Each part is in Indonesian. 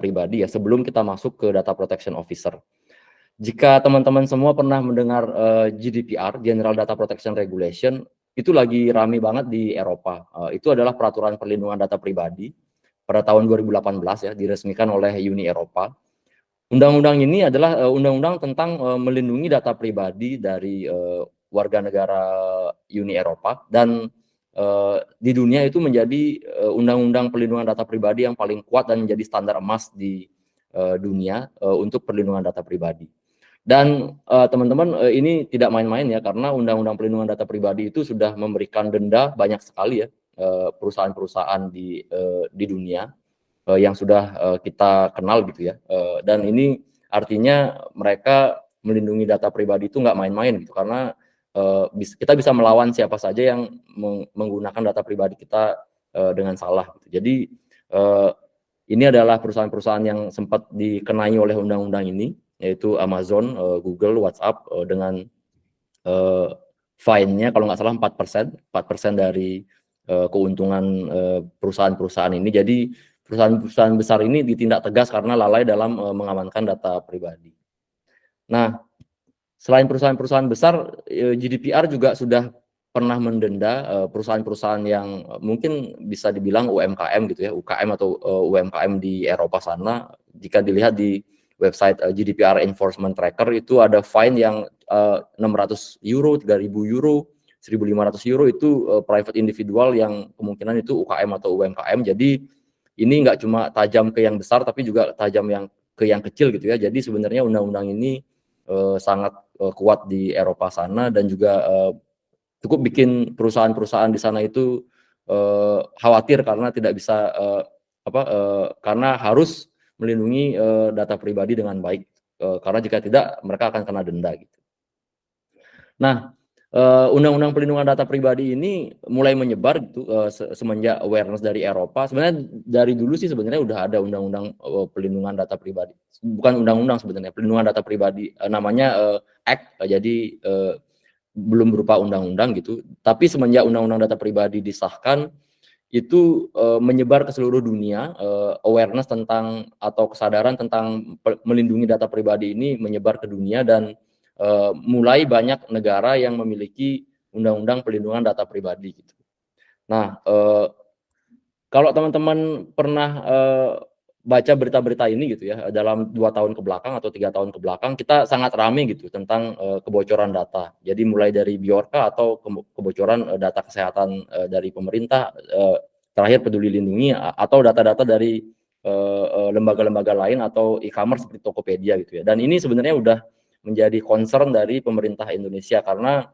pribadi ya sebelum kita masuk ke data protection officer. Jika teman-teman semua pernah mendengar GDPR, General Data Protection Regulation, itu lagi rame banget di Eropa. Itu adalah peraturan perlindungan data pribadi pada tahun 2018 ya, diresmikan oleh Uni Eropa. Undang-undang ini adalah undang-undang tentang melindungi data pribadi dari warga negara Uni Eropa, dan di dunia itu menjadi undang-undang perlindungan data pribadi yang paling kuat dan menjadi standar emas di dunia untuk perlindungan data pribadi. Dan teman-teman, ini tidak main-main ya, karena undang-undang perlindungan data pribadi itu sudah memberikan denda banyak sekali ya perusahaan-perusahaan di dunia yang sudah kita kenal gitu ya. Dan ini artinya mereka melindungi data pribadi itu nggak main-main gitu, karena kita bisa melawan siapa saja yang menggunakan data pribadi kita dengan salah gitu. Jadi ini adalah perusahaan-perusahaan yang sempat dikenai oleh undang-undang ini, yaitu Amazon, Google, WhatsApp dengan fine-nya kalau nggak salah 4% dari keuntungan perusahaan-perusahaan ini. Jadi perusahaan-perusahaan besar ini ditindak tegas karena lalai dalam mengamankan data pribadi. Nah, selain perusahaan-perusahaan besar, GDPR juga sudah pernah mendenda perusahaan-perusahaan yang mungkin bisa dibilang UMKM gitu ya, UKM atau UMKM di Eropa sana. Jika dilihat di website GDPR Enforcement Tracker itu ada fine yang 600 euro, 3.000 euro, 1.500 euro itu private individual yang kemungkinan itu UKM atau UMKM. Jadi ini nggak cuma tajam ke yang besar, tapi juga tajam ke yang kecil gitu ya. Jadi sebenarnya undang-undang ini sangat kuat di Eropa sana, dan juga cukup bikin perusahaan-perusahaan di sana itu khawatir karena tidak bisa karena harus melindungi data pribadi dengan baik, karena jika tidak mereka akan kena denda gitu. Nah, undang-undang perlindungan data pribadi ini mulai menyebar gitu semenjak awareness dari Eropa. Sebenarnya dari dulu sih sebenarnya udah ada undang-undang perlindungan data pribadi. Bukan undang-undang sebenarnya, perlindungan data pribadi, namanya Act, jadi belum berupa undang-undang gitu. Tapi semenjak undang-undang data pribadi disahkan, itu menyebar ke seluruh dunia, awareness tentang atau kesadaran tentang melindungi data pribadi ini menyebar ke dunia, dan mulai banyak negara yang memiliki undang-undang perlindungan data pribadi gitu. Nah, kalau teman-teman pernah baca berita-berita ini gitu ya, dalam 2 tahun ke belakang atau 3 tahun ke belakang, kita sangat rame gitu tentang kebocoran data. Jadi mulai dari Bjorka atau kebocoran data kesehatan dari pemerintah, terakhir Peduli Lindungi, atau data-data dari lembaga-lembaga lain atau e-commerce seperti Tokopedia gitu ya. Dan ini sebenarnya udah menjadi concern dari pemerintah Indonesia, karena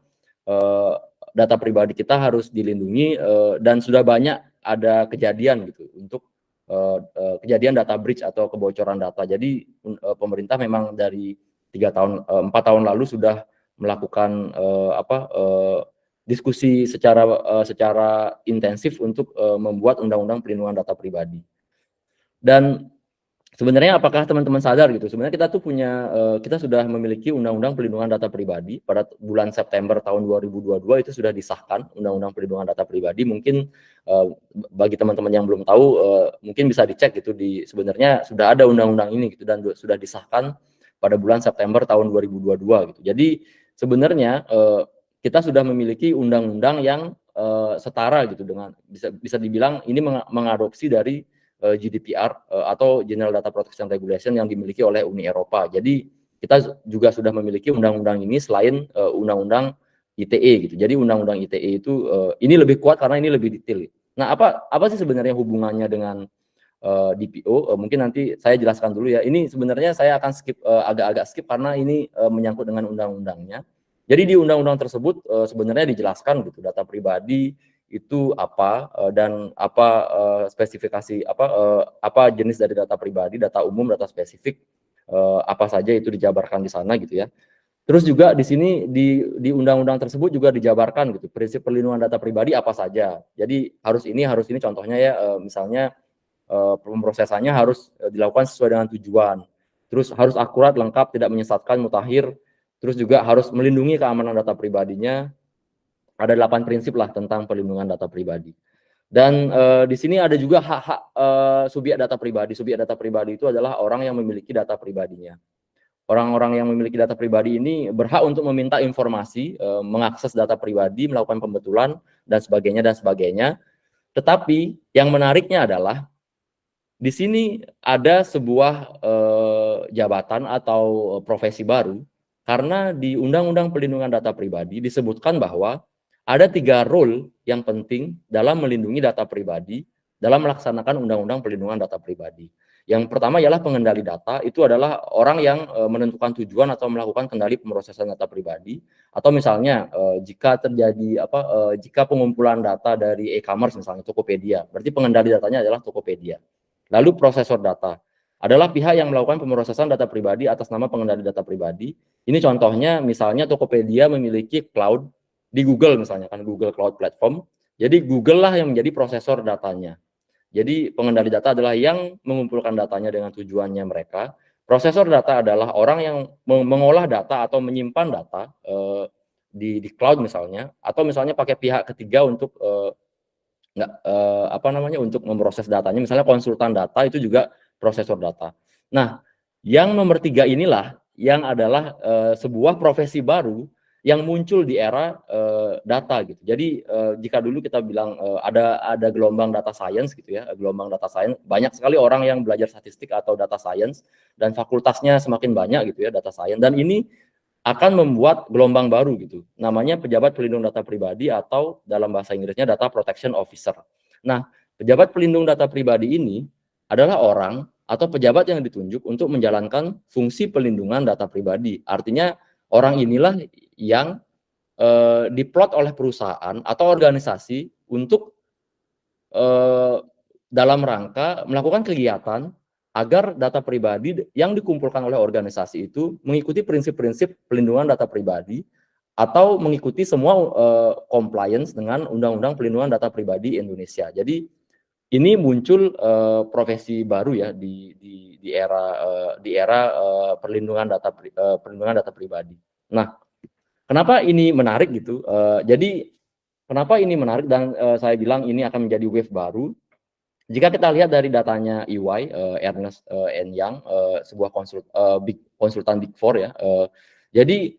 data pribadi kita harus dilindungi, dan sudah banyak ada kejadian gitu untuk kejadian data breach atau kebocoran data. Jadi pemerintah memang dari 4 tahun lalu sudah melakukan diskusi secara intensif untuk membuat undang-undang perlindungan data pribadi. Dan sebenarnya apakah teman-teman sadar gitu, sebenarnya kita tuh kita sudah memiliki undang-undang perlindungan data pribadi pada bulan September tahun 2022 itu sudah disahkan undang-undang perlindungan data pribadi. Mungkin bagi teman-teman yang belum tahu, mungkin bisa dicek gitu, sebenarnya sudah ada undang-undang ini gitu, dan sudah disahkan pada bulan September tahun 2022 gitu. Jadi sebenarnya kita sudah memiliki undang-undang yang setara gitu, dengan bisa dibilang ini mengadopsi dari GDPR atau General Data Protection Regulation yang dimiliki oleh Uni Eropa. Jadi kita juga sudah memiliki undang-undang ini selain undang-undang ITE gitu. Jadi undang-undang ITE itu ini lebih kuat karena ini lebih detail. Nah, apa sih sebenarnya hubungannya dengan DPO? Mungkin nanti saya jelaskan dulu ya. Ini sebenarnya saya akan agak-agak skip karena ini menyangkut dengan undang-undangnya. Jadi di undang-undang tersebut sebenarnya dijelaskan gitu data pribadi itu apa, dan apa spesifikasi apa jenis dari data pribadi, data umum, data spesifik, apa saja itu dijabarkan di sana gitu ya. Terus juga di sini di undang-undang tersebut juga dijabarkan gitu prinsip perlindungan data pribadi apa saja. Jadi harus ini contohnya ya, misalnya pemrosesannya harus dilakukan sesuai dengan tujuan. Terus harus akurat, lengkap, tidak menyesatkan, mutakhir. Terus juga harus melindungi keamanan data pribadinya. Ada 8 prinsip lah tentang perlindungan data pribadi. Dan di sini ada juga hak-hak subjek data pribadi. Subjek data pribadi itu adalah orang yang memiliki data pribadinya. Orang-orang yang memiliki data pribadi ini berhak untuk meminta informasi, mengakses data pribadi, melakukan pembetulan dan sebagainya dan sebagainya. Tetapi yang menariknya adalah di sini ada sebuah jabatan atau profesi baru, karena di Undang-Undang Perlindungan Data Pribadi disebutkan bahwa ada 3 role yang penting dalam melindungi data pribadi dalam melaksanakan Undang-Undang Perlindungan Data Pribadi. Yang pertama ialah pengendali data, itu adalah orang yang menentukan tujuan atau melakukan kendali pemrosesan data pribadi, atau misalnya jika terjadi jika pengumpulan data dari e-commerce misalnya Tokopedia, berarti pengendali datanya adalah Tokopedia. Lalu prosesor data adalah pihak yang melakukan pemrosesan data pribadi atas nama pengendali data pribadi. Ini contohnya misalnya Tokopedia memiliki cloud di Google misalnya kan, Google Cloud Platform. Jadi Google lah yang menjadi prosesor datanya. Jadi pengendali data adalah yang mengumpulkan datanya dengan tujuannya mereka. Prosesor data adalah orang yang mengolah data atau menyimpan data di cloud misalnya, atau misalnya pakai pihak ketiga untuk untuk memproses datanya, misalnya konsultan data itu juga prosesor data. Nah, yang nomor 3 inilah yang adalah sebuah profesi baru yang muncul di era data gitu. Jadi jika dulu kita bilang ada gelombang data science gitu ya, gelombang data science, banyak sekali orang yang belajar statistik atau data science dan fakultasnya semakin banyak gitu ya, data science, dan ini akan membuat gelombang baru gitu. Namanya pejabat pelindung data pribadi atau dalam bahasa Inggrisnya data protection officer. Nah, pejabat pelindung data pribadi ini adalah orang atau pejabat yang ditunjuk untuk menjalankan fungsi pelindungan data pribadi. Artinya orang inilah yang diplot oleh perusahaan atau organisasi untuk dalam rangka melakukan kegiatan agar data pribadi yang dikumpulkan oleh organisasi itu mengikuti prinsip-prinsip pelindungan data pribadi atau mengikuti semua compliance dengan Undang-Undang Perlindungan Data Pribadi Indonesia. Jadi ini muncul profesi baru ya di era perlindungan data pribadi. Nah, kenapa ini menarik gitu? Jadi kenapa ini menarik dan saya bilang ini akan menjadi wave baru? Jika kita lihat dari datanya EY, Ernst and Young, sebuah konsultan Big Four ya. Jadi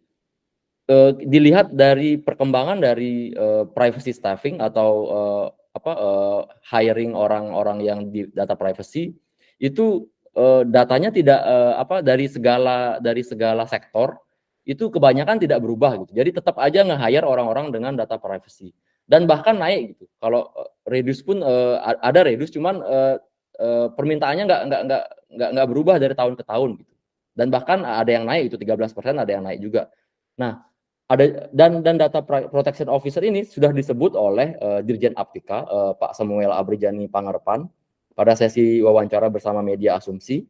dilihat dari perkembangan dari privacy staffing atau hiring orang-orang yang di data privacy itu datanya tidak dari segala sektor itu kebanyakan tidak berubah gitu. Jadi tetap aja nge-hire orang-orang dengan data privacy. Dan bahkan naik gitu. Kalau reduce pun ada reduce, cuman permintaannya nggak berubah dari tahun ke tahun gitu. Dan bahkan ada yang naik itu 13%, ada yang naik juga. Nah, dan data protection officer ini sudah disebut oleh Dirjen Aptika Pak Samuel Abrijani Pangarepan pada sesi wawancara bersama media Asumsi.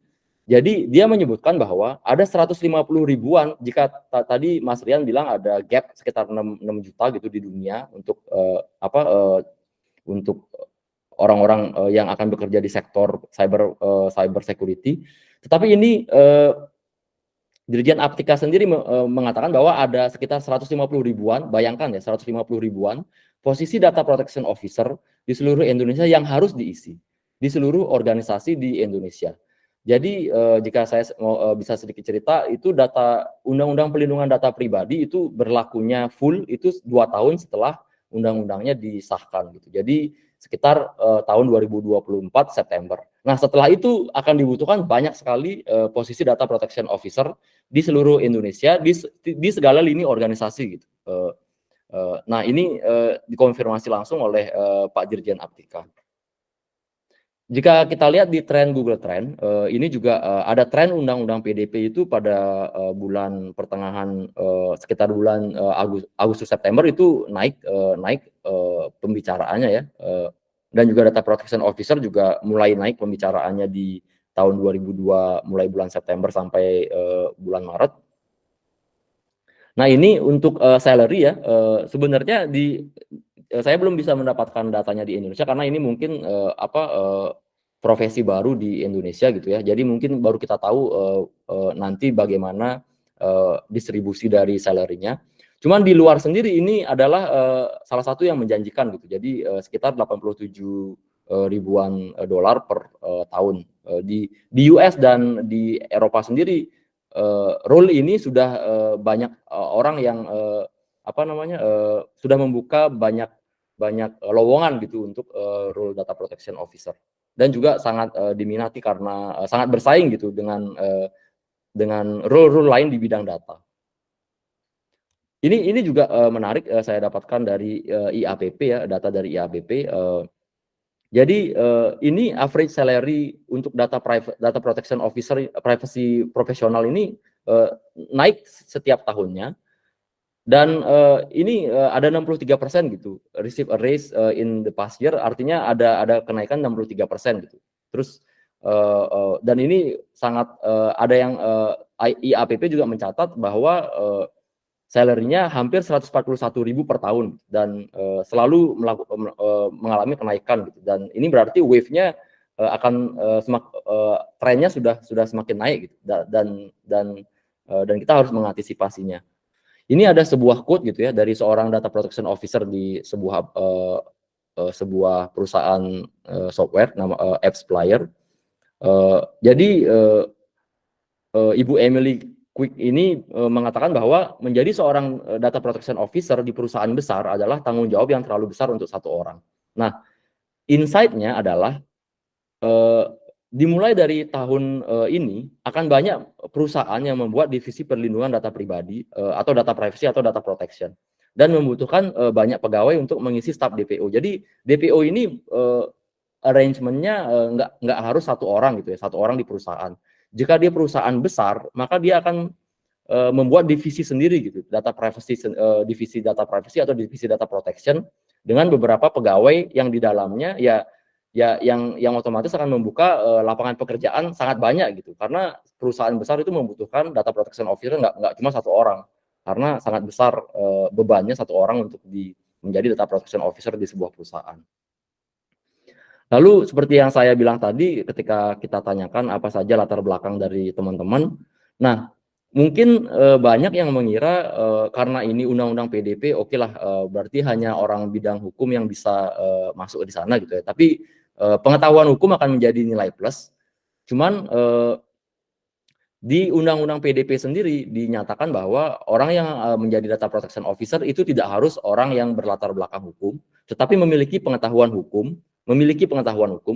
Jadi dia menyebutkan bahwa ada 150 ribuan, jika tadi Mas Rian bilang ada gap sekitar 6 juta gitu di dunia untuk untuk orang-orang yang akan bekerja di sektor cyber security. Tetapi ini Dirjen Aptika sendiri mengatakan bahwa ada sekitar 150 ribuan, bayangkan ya 150 ribuan posisi data protection officer di seluruh Indonesia yang harus diisi di seluruh organisasi di Indonesia. Jadi jika saya bisa sedikit cerita, itu data Undang-Undang Perlindungan Data Pribadi itu berlakunya full itu 2 tahun setelah undang-undangnya disahkan gitu. Jadi sekitar tahun 2024 September. Nah, setelah itu akan dibutuhkan banyak sekali posisi data protection officer di seluruh Indonesia di segala lini organisasi gitu. Nah, ini dikonfirmasi langsung oleh Pak Dirjen Aptika. Jika kita lihat di tren Google Trend, ini juga ada tren undang-undang PDP itu pada bulan pertengahan sekitar bulan Agustus September itu naik pembicaraannya ya, dan juga data protection officer juga mulai naik pembicaraannya di tahun 2002 mulai bulan September sampai bulan Maret. Nah, ini untuk salary ya, sebenarnya saya belum bisa mendapatkan datanya di Indonesia karena ini mungkin profesi baru di Indonesia gitu ya. Jadi mungkin baru kita tahu nanti bagaimana distribusi dari salary-nya. Cuman di luar sendiri ini adalah salah satu yang menjanjikan gitu. Jadi sekitar 87 ribuan dolar per tahun. Di US dan di Eropa sendiri rule ini sudah banyak orang yang sudah membuka banyak lowongan gitu untuk role data protection officer, dan juga sangat diminati karena sangat bersaing gitu dengan role lain di bidang data. Ini juga menarik, saya dapatkan dari IAPP ya, data dari IAPP. Jadi ini average salary untuk data protection officer, privacy profesional ini naik setiap tahunnya, dan ini ada 63% gitu receive a raise in the past year, artinya ada kenaikan 63% gitu. Terus dan ini sangat ada yang IAPP juga mencatat bahwa salary-nya hampir 141.000 per tahun, dan selalu mengalami kenaikan gitu. Dan ini berarti wave-nya akan trennya sudah semakin naik gitu, dan kita harus mengantisipasinya. Ini ada sebuah quote gitu ya dari seorang data protection officer di sebuah perusahaan software nama AppsFlyer. Jadi Ibu Emily Quick ini mengatakan bahwa menjadi seorang data protection officer di perusahaan besar adalah tanggung jawab yang terlalu besar untuk satu orang. Nah, insight-nya adalah dimulai dari tahun ini akan banyak perusahaan yang membuat divisi perlindungan data pribadi atau data privacy atau data protection, dan membutuhkan banyak pegawai untuk mengisi staf DPO. Jadi DPO ini arrangement-nya nggak harus satu orang gitu ya, satu orang di perusahaan. Jika dia perusahaan besar, maka dia akan membuat divisi sendiri gitu, data privacy, divisi data privacy atau divisi data protection dengan beberapa pegawai yang di dalamnya ya yang otomatis akan membuka lapangan pekerjaan sangat banyak gitu, karena perusahaan besar itu membutuhkan data protection officer nggak cuma satu orang, karena sangat besar bebannya satu orang untuk menjadi data protection officer di sebuah perusahaan. Lalu seperti yang saya bilang tadi, ketika kita tanyakan apa saja latar belakang dari teman-teman, nah mungkin banyak yang mengira karena ini undang-undang PDP, oke lah, berarti hanya orang bidang hukum yang bisa masuk di sana gitu ya. Tapi pengetahuan hukum akan menjadi nilai plus. Cuman di undang-undang PDP sendiri dinyatakan bahwa orang yang menjadi data protection officer itu tidak harus orang yang berlatar belakang hukum, tetapi memiliki pengetahuan hukum,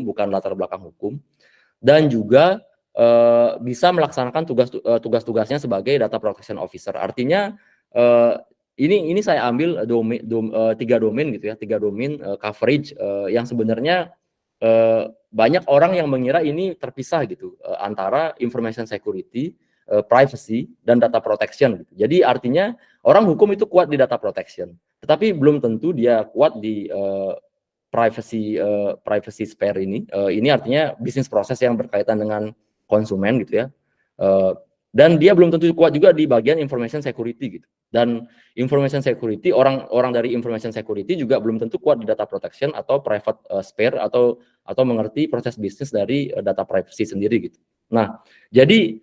bukan latar belakang hukum, dan juga bisa melaksanakan tugas-tugasnya sebagai data protection officer. Artinya ini saya ambil tiga domain gitu ya, coverage yang sebenarnya banyak orang yang mengira ini terpisah gitu antara information security, privacy, dan data protection gitu. Jadi artinya orang hukum itu kuat di data protection, tetapi belum tentu dia kuat di privacy sphere ini. Ini artinya bisnis proses yang berkaitan dengan konsumen gitu ya. Dan dia belum tentu kuat juga di bagian information security gitu. Dan information security, orang dari information security juga belum tentu kuat di data protection atau private sphere atau mengerti proses bisnis dari data privacy sendiri gitu. Nah, jadi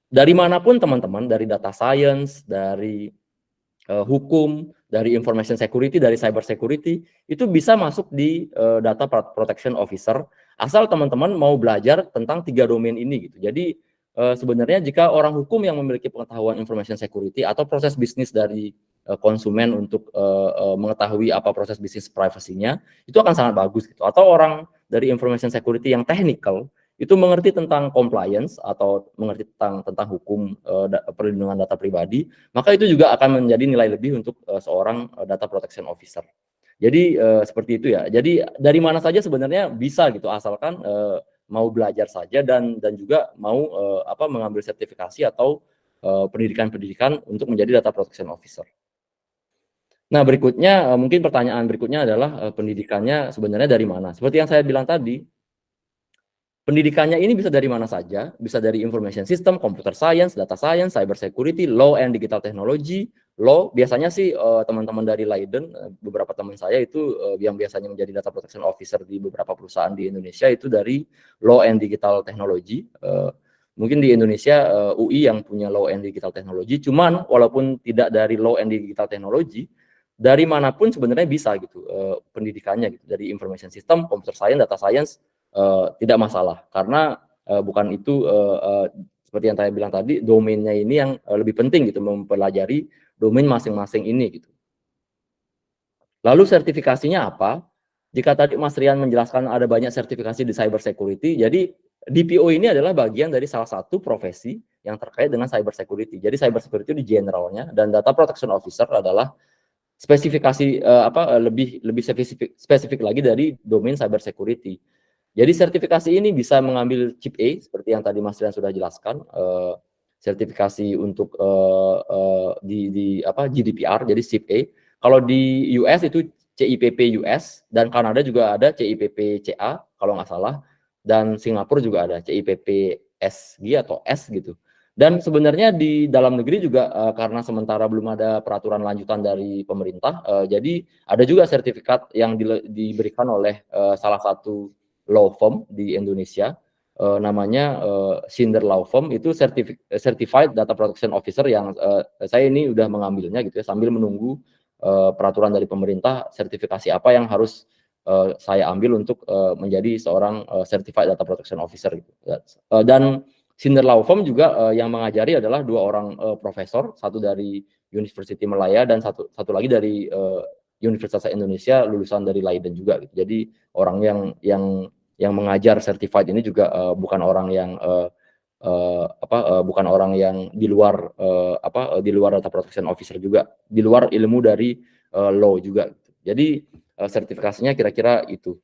dari manapun teman-teman, dari data science, dari hukum, dari information security, dari cyber security, itu bisa masuk di data protection officer, asal teman-teman mau belajar tentang tiga domain ini gitu. Jadi sebenarnya jika orang hukum yang memiliki pengetahuan information security atau proses bisnis dari konsumen untuk mengetahui apa proses bisnis privasinya, itu akan sangat bagus gitu. Atau orang dari information security yang technical, itu mengerti tentang compliance atau mengerti tentang hukum perlindungan data pribadi, maka itu juga akan menjadi nilai lebih untuk seorang data protection officer. Jadi seperti itu ya. Jadi dari mana saja sebenarnya bisa gitu, asalkan mau belajar saja dan juga mau mengambil sertifikasi atau pendidikan untuk menjadi data protection officer. Nah, berikutnya mungkin pertanyaan berikutnya adalah pendidikannya sebenarnya dari mana? Seperti yang saya bilang tadi, pendidikannya ini bisa dari mana saja, bisa dari information system, computer science, data science, cyber security, law and digital technology. Law biasanya sih teman-teman dari Leiden, beberapa teman saya itu yang biasanya menjadi data protection officer di beberapa perusahaan di Indonesia itu dari law and digital technology. Mungkin di Indonesia UI yang punya Law and Digital Technology, cuman walaupun tidak dari Law and Digital Technology, dari manapun sebenarnya bisa gitu pendidikannya gitu, dari Information System, Computer Science, Data Science tidak masalah, karena bukan itu seperti yang saya bilang tadi, domainnya ini yang lebih penting gitu, mempelajari domain masing-masing ini gitu. Lalu sertifikasinya apa? Jika tadi Mas Rian menjelaskan ada banyak sertifikasi di cyber security, jadi DPO ini adalah bagian dari salah satu profesi yang terkait dengan cyber security. Jadi cyber security di generalnya, dan data protection officer adalah spesifikasi lebih spesifik lagi dari domain cyber security. Jadi sertifikasi ini bisa mengambil CIP A seperti yang tadi Mas Rian sudah jelaskan, sertifikasi untuk GDPR, jadi CIP A. Kalau di US itu CIPP US, dan Kanada juga ada CIPP CA kalau nggak salah, dan Singapura juga ada CIPP SG atau S gitu. Dan sebenarnya di dalam negeri juga karena sementara belum ada peraturan lanjutan dari pemerintah, jadi ada juga sertifikat yang diberikan oleh salah satu law firm di Indonesia, namanya Schindler Law Firm, itu Certified Data Protection Officer, yang saya ini udah mengambilnya gitu ya, sambil menunggu peraturan dari pemerintah sertifikasi apa yang harus saya ambil untuk menjadi seorang Certified Data Protection Officer gitu. Dan Schindler Law Firm juga yang mengajari adalah 2 orang profesor, satu dari University Malaya dan satu lagi dari Universitas Indonesia, lulusan dari Leiden juga gitu. Jadi orang yang mengajar certified ini juga bukan orang yang bukan orang yang di luar di luar data protection officer juga, di luar ilmu dari law juga. Jadi sertifikasinya kira-kira itu.